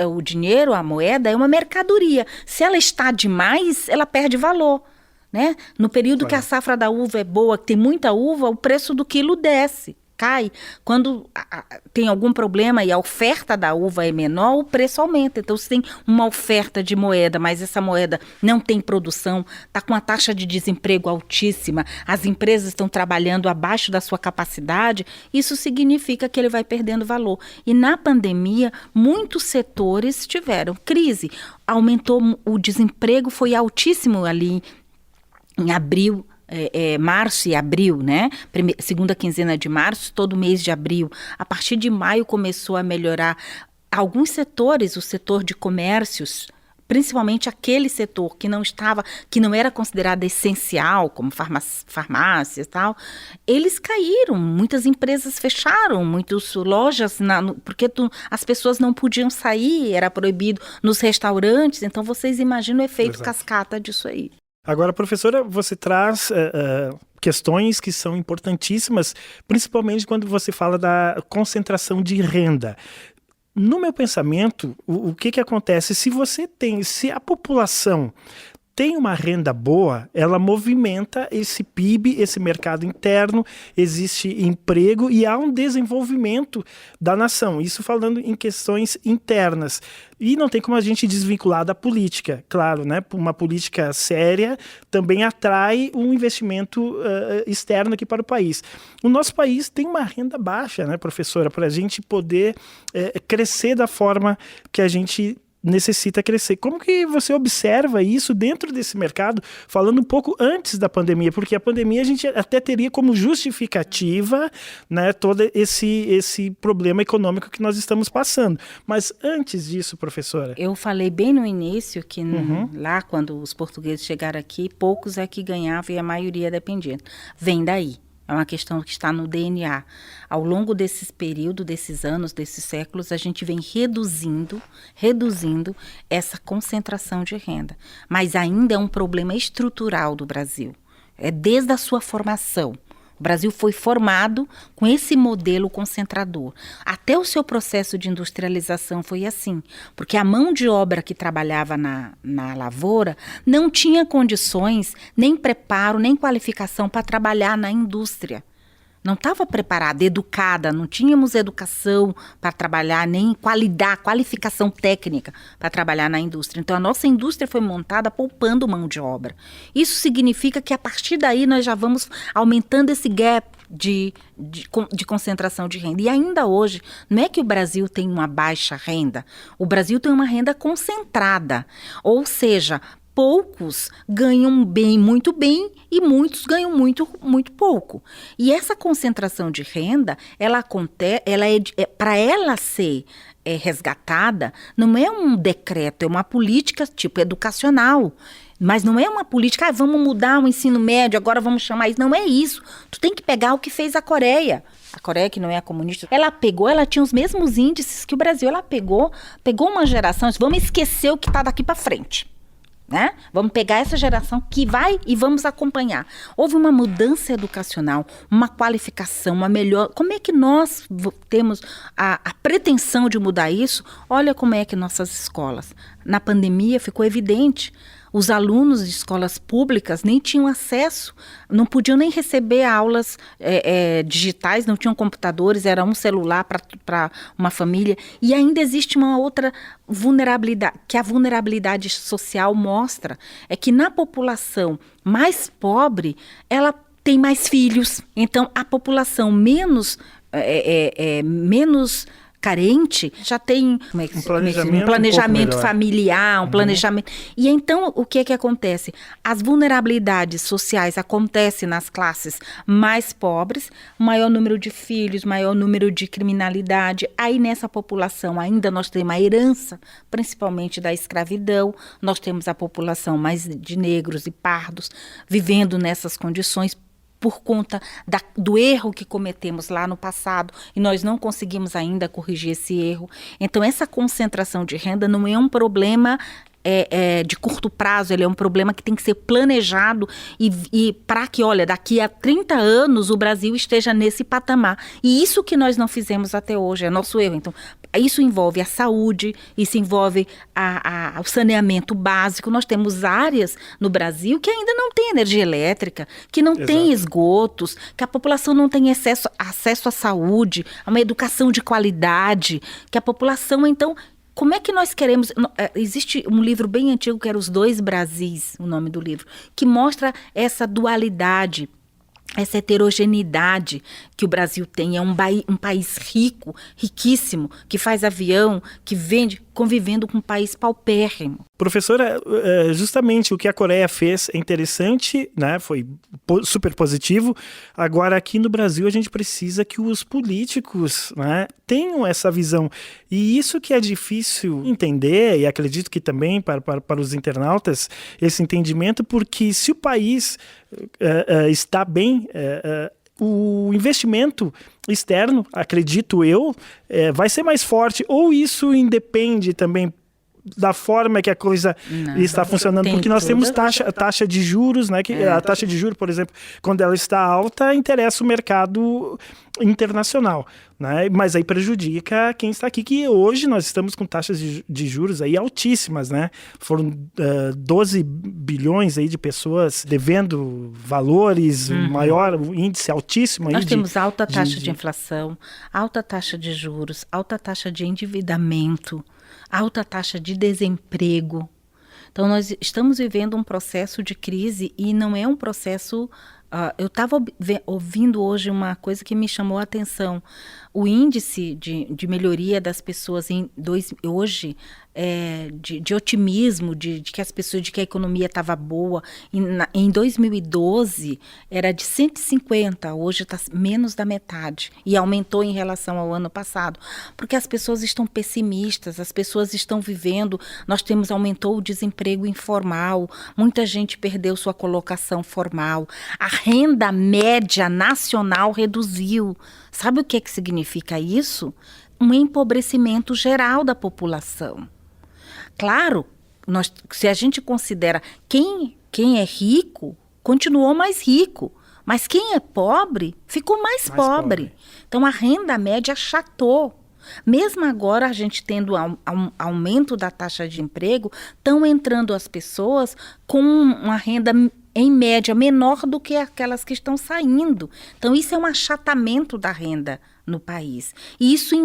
o dinheiro, a moeda, é uma mercadoria. Se ela está demais, ela perde valor. Né? No período que a safra da uva é boa, que tem muita uva, o preço do quilo desce, cai. Quando tem algum problema e a oferta da uva é menor, o preço aumenta. Então, se tem uma oferta de moeda, mas essa moeda não tem produção, está com a taxa de desemprego altíssima, as empresas estão trabalhando abaixo da sua capacidade, isso significa que ele vai perdendo valor. E na pandemia, muitos setores tiveram crise. Aumentou, o desemprego foi altíssimo ali em abril, março e abril, né? Segunda quinzena de março, todo mês de abril. A partir de maio começou a melhorar. Alguns setores, o setor de comércios, principalmente aquele setor que não era considerado essencial, como farmácias e tal, eles caíram, muitas empresas fecharam, muitas lojas, porque as pessoas não podiam sair, era proibido nos restaurantes, então vocês imaginam o efeito cascata disso aí. Agora, professora, você traz questões que são importantíssimas, principalmente quando você fala da concentração de renda. No meu pensamento, o que acontece? Se a população tem uma renda boa, ela movimenta esse PIB, esse mercado interno, existe emprego e há um desenvolvimento da nação. Isso falando em questões internas. E não tem como a gente desvincular da política, claro, né? Uma política séria também atrai um investimento externo aqui para o país. O nosso país tem uma renda baixa, né, professora, para a gente poder crescer da forma que a gente necessita crescer. Como que você observa isso dentro desse mercado, falando um pouco antes da pandemia? Porque a pandemia a gente até teria como justificativa, né, todo esse problema econômico que nós estamos passando. Mas antes disso, professora... Eu falei bem no início que lá quando os portugueses chegaram aqui, poucos é que ganhavam e a maioria dependia. Vem daí. É uma questão que está no DNA. Ao longo desses períodos, desses anos, desses séculos, a gente vem reduzindo essa concentração de renda. Mas ainda é um problema estrutural do Brasil. É desde a sua formação. O Brasil foi formado com esse modelo concentrador. Até o seu processo de industrialização foi assim, porque a mão de obra que trabalhava na lavoura não tinha condições, nem preparo, nem qualificação para trabalhar na indústria. Não estava preparada, educada, não tínhamos educação para trabalhar, nem qualificação técnica para trabalhar na indústria. Então, a nossa indústria foi montada poupando mão de obra. Isso significa que, a partir daí, nós já vamos aumentando esse gap de concentração de renda. E ainda hoje, não é que o Brasil tem uma baixa renda, o Brasil tem uma renda concentrada, ou seja, poucos ganham muito bem e muitos ganham muito pouco. E essa concentração de renda, ela acontece, para ela ser resgatada, não é um decreto, é uma política tipo educacional. Mas não é uma política, vamos mudar o ensino médio, agora vamos chamar isso. Não é isso. Tu tem que pegar o que fez a Coreia. A Coreia, que não é comunista, ela tinha os mesmos índices que o Brasil. Ela pegou uma geração, vamos esquecer o que está daqui para frente. Né? Vamos pegar essa geração que vai e vamos acompanhar. Houve uma mudança educacional, uma qualificação, uma melhor... Como é que nós temos a pretensão de mudar isso? Olha como é que nossas escolas... Na pandemia ficou evidente. Os alunos de escolas públicas nem tinham acesso, não podiam nem receber aulas digitais, não tinham computadores, era um celular para uma família. E ainda existe uma outra vulnerabilidade, que a vulnerabilidade social mostra, é que na população mais pobre, ela tem mais filhos. Então, a população menos carente, já tem um planejamento familiar, um planejamento. E então, o que é que acontece? As vulnerabilidades sociais acontecem nas classes mais pobres, maior número de filhos, maior número de criminalidade. Aí, nessa população, ainda nós temos a herança, principalmente da escravidão, nós temos a população mais de negros e pardos, vivendo nessas condições, por conta do erro que cometemos lá no passado e nós não conseguimos ainda corrigir esse erro. Então, essa concentração de renda não é um problema de curto prazo, ele é um problema que tem que ser planejado e para que, olha, daqui a 30 anos o Brasil esteja nesse patamar. E isso que nós não fizemos até hoje, é nosso erro. Então, isso envolve a saúde, isso envolve o saneamento básico. Nós temos áreas no Brasil que ainda não tem energia elétrica, que não tem esgotos, que a população não tem acesso à saúde, a uma educação de qualidade, que a população, então... Como é que nós queremos... Existe um livro bem antigo que era Os Dois Brasis, o nome do livro, que mostra essa dualidade, essa heterogeneidade que o Brasil tem. É um país rico, riquíssimo, que faz avião, que vende, convivendo com um país paupérrimo. Professora, justamente o que a Coreia fez é interessante, né? Foi super positivo. Agora, aqui no Brasil, a gente precisa que os políticos, né, tenham essa visão. E isso que é difícil entender, e acredito que também para os internautas, esse entendimento, porque se o país está bem... o investimento externo, acredito eu, vai ser mais forte. Ou isso independe também da forma que a coisa está funcionando, porque nós temos taxa de juros, né? Que a taxa de juros, por exemplo, quando ela está alta, interessa o mercado internacional, né? Mas aí prejudica quem está aqui, que hoje nós estamos com taxas de juros aí altíssimas, né? Foram 12 bilhões aí de pessoas devendo valores, maior índice altíssimo. Aí nós temos alta taxa de inflação, alta taxa de juros, alta taxa de endividamento, alta taxa de desemprego. Então, nós estamos vivendo um processo de crise e não é um processo... eu estava ouvindo hoje uma coisa que me chamou a atenção. O índice de melhoria das pessoas hoje de otimismo, de que as pessoas, de que a economia estava boa. Em 2012 era de 150, hoje está menos da metade e aumentou em relação ao ano passado, porque as pessoas estão pessimistas, as pessoas estão vivendo, aumentou o desemprego informal, muita gente perdeu sua colocação formal, a renda média nacional reduziu. Sabe o que significa isso? Um empobrecimento geral da população. Claro, se a gente considera quem é rico, continuou mais rico, mas quem é pobre, ficou mais pobre. Então a renda média achatou. Mesmo agora a gente tendo aumento da taxa de emprego, estão entrando as pessoas com uma renda em média menor do que aquelas que estão saindo. Então isso é um achatamento da renda no país. E isso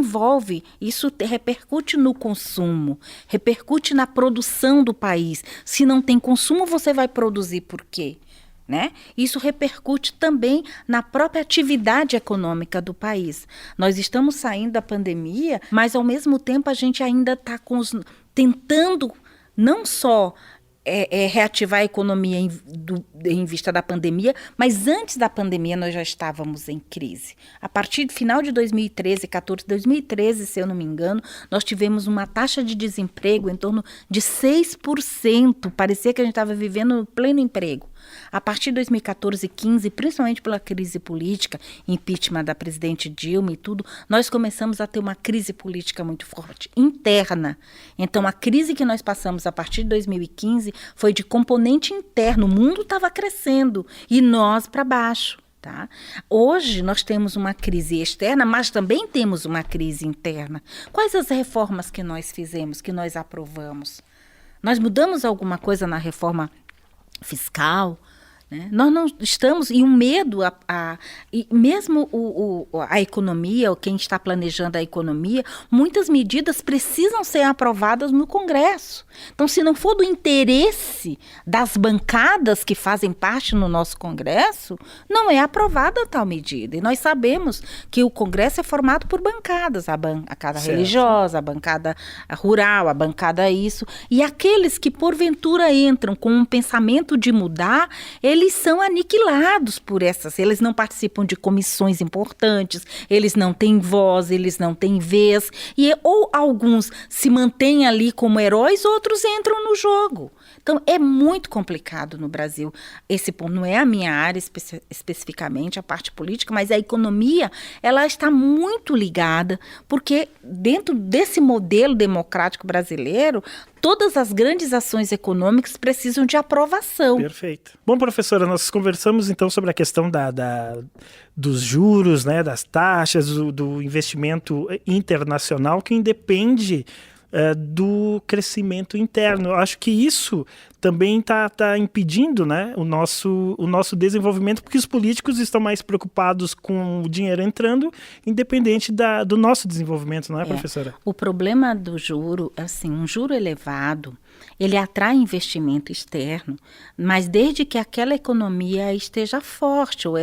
repercute no consumo, repercute na produção do país. Se não tem consumo, você vai produzir por quê? Né? Isso repercute também na própria atividade econômica do país. Nós estamos saindo da pandemia, mas ao mesmo tempo a gente ainda está tentando não só reativar a economia em vista da pandemia, mas antes da pandemia nós já estávamos em crise. A partir do final de 2013, 2013, se eu não me engano, nós tivemos uma taxa de desemprego em torno de 6%. Parecia que a gente estava vivendo pleno emprego. A partir de 2014 e 2015, principalmente pela crise política, impeachment da presidente Dilma e tudo, nós começamos a ter uma crise política muito forte, interna. Então, a crise que nós passamos a partir de 2015 foi de componente interno. O mundo estava crescendo e nós para baixo. Tá? Hoje nós temos uma crise externa, mas também temos uma crise interna. Quais as reformas que nós fizemos, que nós aprovamos? Nós mudamos alguma coisa na reforma fiscal, né? Nós não estamos, e o medo, e mesmo a economia, ou quem está planejando a economia, muitas medidas precisam ser aprovadas no Congresso. Então, se não for do interesse das bancadas que fazem parte no nosso Congresso, não é aprovada tal medida. E nós sabemos que o Congresso é formado por bancadas, a bancada religiosa, a bancada rural, a bancada isso, e aqueles que porventura entram com um pensamento de mudar, eles são aniquilados por eles não participam de comissões importantes, eles não têm voz, eles não têm vez, ou alguns se mantêm ali como heróis, outros entram no jogo. Então, é muito complicado no Brasil. Esse ponto não é a minha área especificamente, a parte política, mas a economia, ela está muito ligada, porque dentro desse modelo democrático brasileiro, todas as grandes ações econômicas precisam de aprovação. Perfeito. Bom, professora, nós conversamos então sobre a questão dos juros, né, das taxas, do investimento internacional que independe do crescimento interno. Eu acho que isso também está impedindo, né, o nosso desenvolvimento, porque os políticos estão mais preocupados com o dinheiro entrando, independente do nosso desenvolvimento, não é, professora? O problema do juro, assim, um juro elevado, ele atrai investimento externo, mas desde que aquela economia esteja forte, ou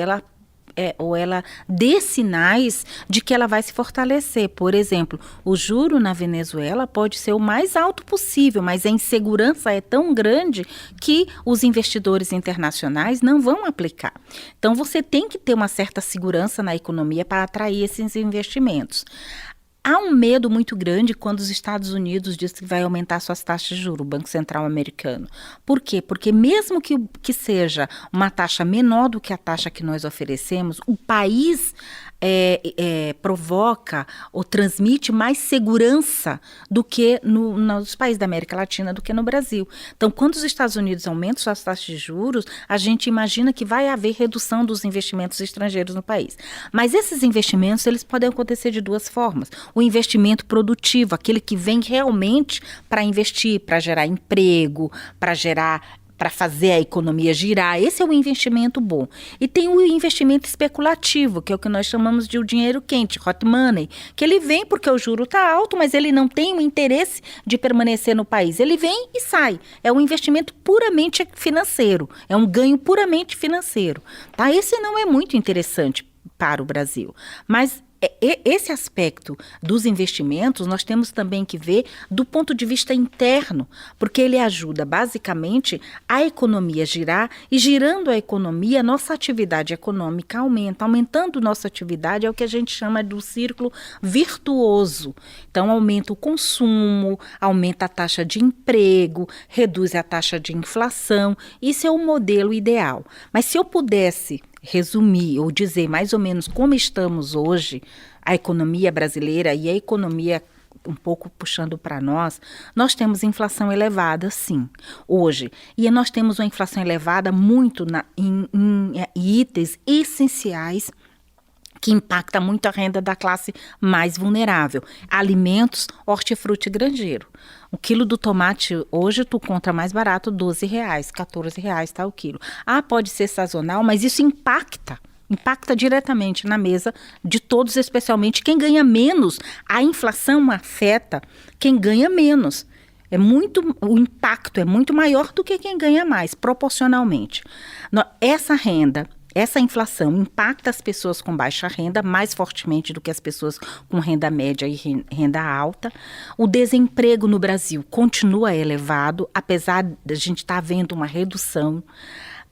ela dê sinais de que ela vai se fortalecer. Por exemplo, o juro na Venezuela pode ser o mais alto possível, mas a insegurança é tão grande que os investidores internacionais não vão aplicar. Então, você tem que ter uma certa segurança na economia para atrair esses investimentos. Há um medo muito grande quando os Estados Unidos dizem que vai aumentar suas taxas de juros, o Banco Central americano. Por quê? Porque mesmo que seja uma taxa menor do que a taxa que nós oferecemos, o país provoca ou transmite mais segurança do que nos países da América Latina do que no Brasil. Então, quando os Estados Unidos aumentam suas taxas de juros, a gente imagina que vai haver redução dos investimentos estrangeiros no país. Mas esses investimentos, eles podem acontecer de duas formas. O investimento produtivo, aquele que vem realmente para investir, para gerar emprego, para fazer a economia girar. Esse é o investimento bom. E tem o investimento especulativo, que é o que nós chamamos de o dinheiro quente, hot money, que ele vem porque o juro está alto, mas ele não tem o interesse de permanecer no país. Ele vem e sai. É um investimento puramente financeiro, é um ganho puramente financeiro. Tá? Esse não é muito interessante para o Brasil, mas esse aspecto dos investimentos nós temos também que ver do ponto de vista interno, porque ele ajuda basicamente a economia girar, e girando a economia, nossa atividade econômica aumenta. Aumentando nossa atividade é o que a gente chama do círculo virtuoso. Então aumenta o consumo, aumenta a taxa de emprego, reduz a taxa de inflação. Isso é o modelo ideal. Mas se eu pudesse resumir ou dizer mais ou menos como estamos hoje, a economia brasileira e a economia um pouco puxando para nós temos inflação elevada, sim, hoje. E nós temos uma inflação elevada muito em itens essenciais que impacta muito a renda da classe mais vulnerável. Alimentos, hortifruti e granjeiro. O quilo do tomate, hoje, tu compra mais barato, R$12, R$14 tá o quilo. Pode ser sazonal, mas isso impacta diretamente na mesa de todos, especialmente quem ganha menos. A inflação afeta quem ganha menos. O impacto é muito maior do que quem ganha mais, proporcionalmente. Essa inflação impacta as pessoas com baixa renda mais fortemente do que as pessoas com renda média e renda alta. O desemprego no Brasil continua elevado, apesar de a gente estar vendo uma redução.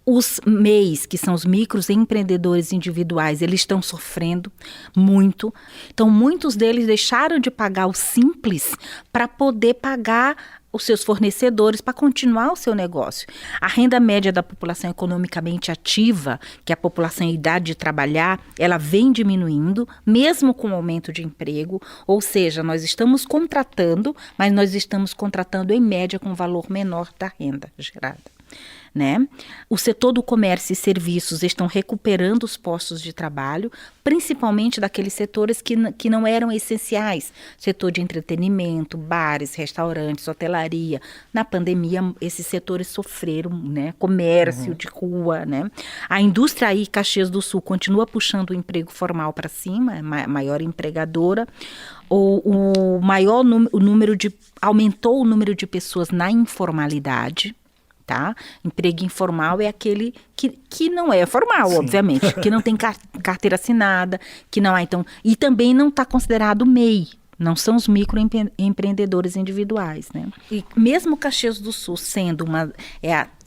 Os MEIs, que são os microempreendedores individuais, eles estão sofrendo muito. Então, muitos deles deixaram de pagar o Simples para poder pagar os seus fornecedores para continuar o seu negócio. A renda média da população economicamente ativa, que é a população em idade de trabalhar, ela vem diminuindo, mesmo com o aumento de emprego, ou seja, nós estamos contratando, mas nós estamos contratando em média com um valor menor da renda gerada. Né? O setor do comércio e serviços estão recuperando os postos de trabalho, principalmente daqueles setores que não eram essenciais. Setor de entretenimento, bares, restaurantes, hotelaria. Na pandemia, esses setores sofreram, né? Comércio de rua. Né? A indústria aí, Caxias do Sul, continua puxando o emprego formal para cima, é maior empregadora. Aumentou o número de pessoas na informalidade. Tá? Emprego informal é aquele que não é formal, sim, obviamente, que não tem carteira assinada, que não há, então, e também não está considerado MEI, não são os microempreendedores individuais, né? E mesmo Caxias do Sul sendo a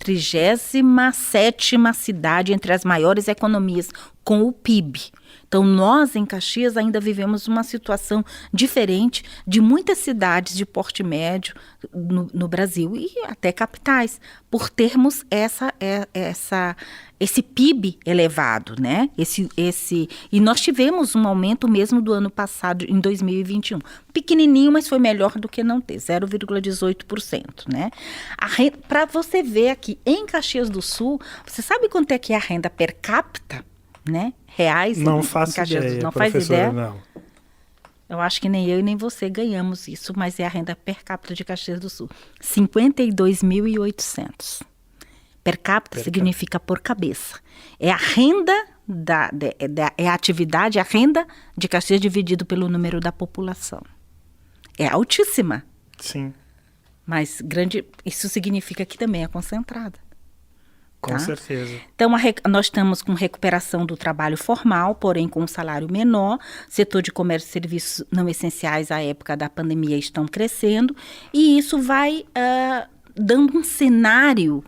37ª cidade entre as maiores economias com o PIB. Então, nós em Caxias ainda vivemos uma situação diferente de muitas cidades de porte médio no Brasil e até capitais, por termos esse PIB elevado, né? E nós tivemos um aumento mesmo do ano passado, em 2021. Pequenininho, mas foi melhor do que não ter, 0,18%, né? Para você ver aqui, em Caxias do Sul, você sabe quanto é que é a renda per capita? Né? Reais? Não faço ideia, não faz ideia? Não. Eu acho que nem eu e nem você ganhamos isso, mas é a renda per capita de Caxias do Sul. 52.800. Per capita significa por cabeça. É a renda, é a atividade, a renda de Caxias dividido pelo número da população. É altíssima. Sim. Mas isso significa que também é concentrada. Com certeza. Então, nós estamos com recuperação do trabalho formal, porém com um salário menor. Setor de comércio e serviços não essenciais à época da pandemia estão crescendo. E isso vai dando um cenário.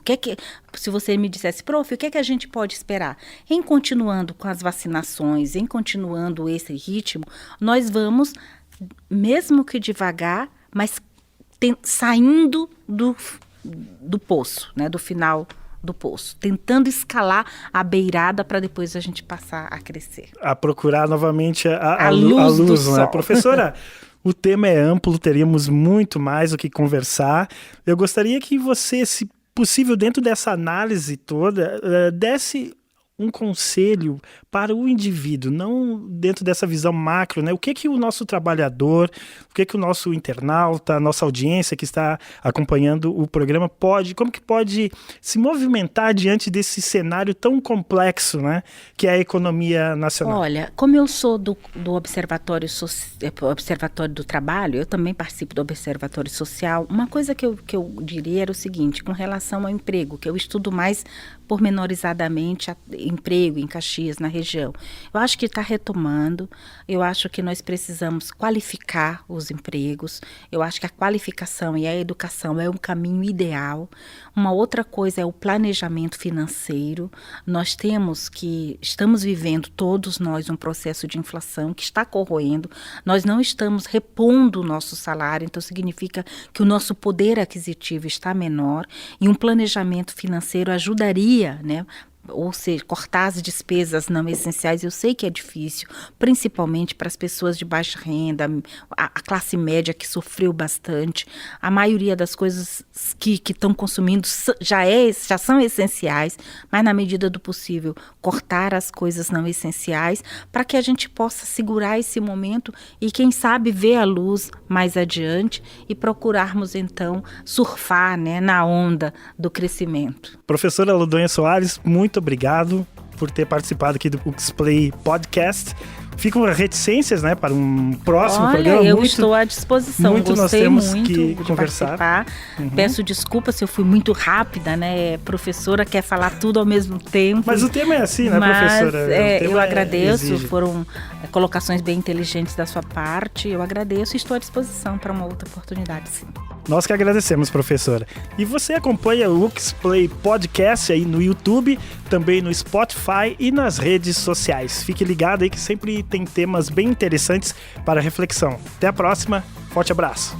Se você me dissesse, prof, o que é que a gente pode esperar? Em continuando com as vacinações, em continuando esse ritmo, nós vamos, mesmo que devagar, mas saindo do poço, né, do final do poço, tentando escalar a beirada para depois a gente passar a crescer. A procurar novamente a luz do sol. Né? Professora, o tema é amplo, teríamos muito mais o que conversar. Eu gostaria que você, se possível, dentro dessa análise toda, desse um conselho para o indivíduo, não dentro dessa visão macro, né? O que o nosso trabalhador, o que o nosso internauta, a nossa audiência que está acompanhando o programa como que pode se movimentar diante desse cenário tão complexo, né? Que é a economia nacional. Olha, como eu sou do Observatório do Trabalho, eu também participo do Observatório Social. Uma coisa que eu diria era o seguinte, com relação ao emprego, que eu estudo mais pormenorizadamente emprego em Caxias, na região. Eu acho que está retomando, eu acho que nós precisamos qualificar os empregos, eu acho que a qualificação e a educação é um caminho ideal. Uma outra coisa é o planejamento financeiro. Nós estamos vivendo todos nós um processo de inflação que está corroendo, nós não estamos repondo o nosso salário, então significa que o nosso poder aquisitivo está menor e um planejamento financeiro ajudaria, né? Ou seja, cortar as despesas não essenciais, eu sei que é difícil, principalmente para as pessoas de baixa renda, a classe média que sofreu bastante. A maioria das coisas que estão consumindo já são essenciais, mas na medida do possível, cortar as coisas não essenciais para que a gente possa segurar esse momento e, quem sabe, ver a luz mais adiante e procurarmos, então, surfar, né, na onda do crescimento. Professora Ludonha Soares, muito obrigado por ter participado aqui do UXPlay Podcast. Ficam reticências, né, para um próximo programa. Eu estou à disposição. Gostei muito de conversar. Participar. Peço desculpa se eu fui muito rápida, né? Professora quer falar tudo ao mesmo tempo. Mas o tema é assim, né, professora? Eu agradeço. Foram colocações bem inteligentes da sua parte. Eu agradeço e estou à disposição para uma outra oportunidade, sim. Nós que agradecemos, professora. E você acompanha o UXPlay Podcast aí no YouTube, também no Spotify e nas redes sociais. Fique ligado aí que sempre tem temas bem interessantes para reflexão. Até a próxima. Forte abraço.